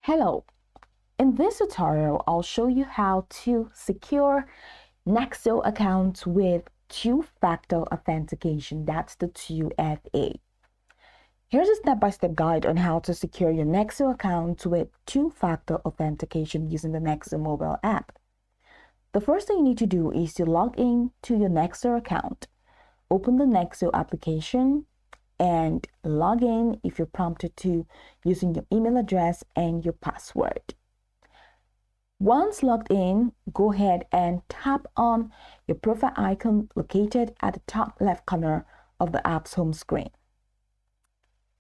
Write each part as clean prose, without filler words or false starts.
Hello, in this tutorial, I'll show you how to secure Nexo accounts with two-factor authentication. That's the 2FA. Here's a step-by-step guide on how to secure your Nexo account with two-factor authentication using the Nexo mobile app. The first thing you need to do is to log in to your Nexo account. Open the Nexo application and log in if you're prompted to using your email address and your password. Once logged in, go ahead and tap on your profile icon located at the top left corner of the app's home screen.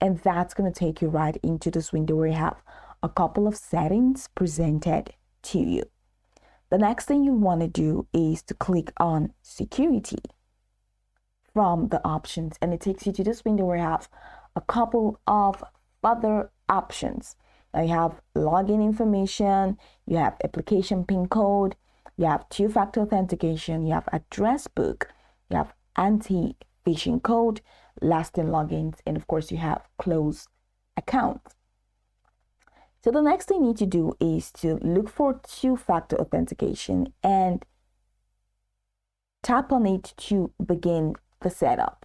And that's going to take you right into this window where you have a couple of settings presented to you. The next thing you want to do is to click on security from the options, and it takes you to this window where you have a couple of other options. Now you have login information, you have application PIN code, you have two-factor authentication, you have address book, you have anti-phishing code, lasting logins, and of course you have close account. So the next thing you need to do is to look for two-factor authentication and tap on it to begin the setup.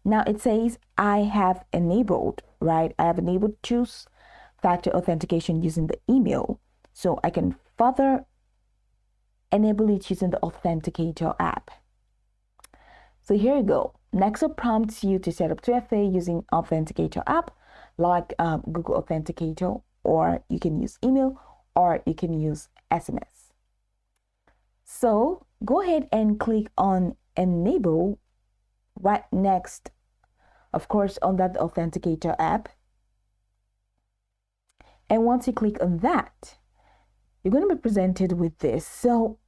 Now it says I have enabled, right? I have enabled two-factor authentication using the email, so I can further enable it using the Authenticator app. So here you go. Nexo prompts you to set up 2FA using Authenticator app, like Google Authenticator, or you can use email, or you can use SMS. So go ahead and click on enable right next, of course, on that Authenticator app. And once you click on that, you're going to be presented with this. So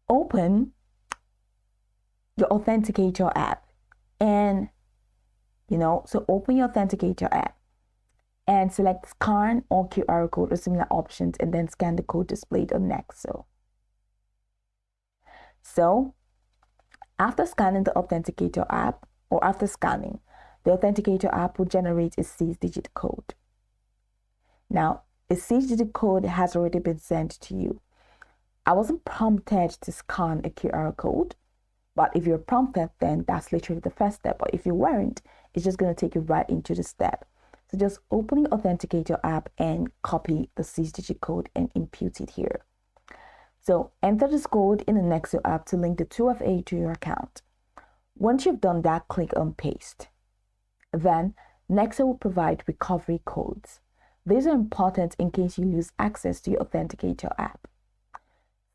open your Authenticator app and, so open your Authenticator app and select scan or QR code or similar options, and then scan the code displayed on Nexo. So after scanning the Authenticator app, or after scanning, the Authenticator app will generate a 6-digit code. Now, a 6-digit code has already been sent to you. I wasn't prompted to scan a QR code, but if you're prompted, then that's literally the first step. But if you weren't, it's just going to take you right into the step. So just open the Authenticator app and copy the 6-digit code and input it here. So enter this code in the Nexo app to link the 2FA to your account. Once you've done that, click on paste. Then Nexo will provide recovery codes. These are important in case you lose access to your Authenticator app.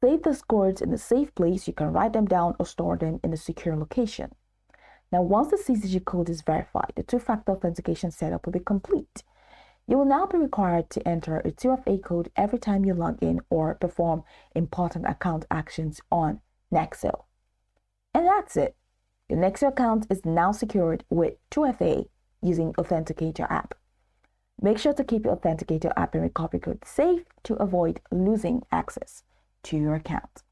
Save those codes in a safe place. You can write them down or store them in a secure location. Now, once the 6-digit code is verified, the two-factor authentication setup will be complete. You will now be required to enter a 2FA code every time you log in or perform important account actions on Nexo. And that's it. Your Nexo account is now secured with 2FA using Authenticator app. Make sure to keep your Authenticator app and recovery code safe to avoid losing access to your account.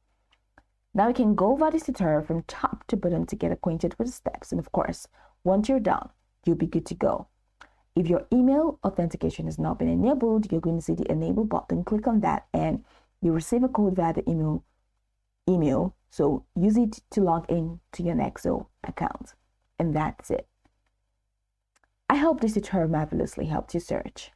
Now you can go over this tutorial from top to bottom to get acquainted with the steps. And of course, once you're done, you'll be good to go. If your email authentication has not been enabled, you're going to see the enable button. Click on that and you receive a code via the email. So use it to log in to your Nexo account. And that's it. I hope this tutorial marvelously helped you search.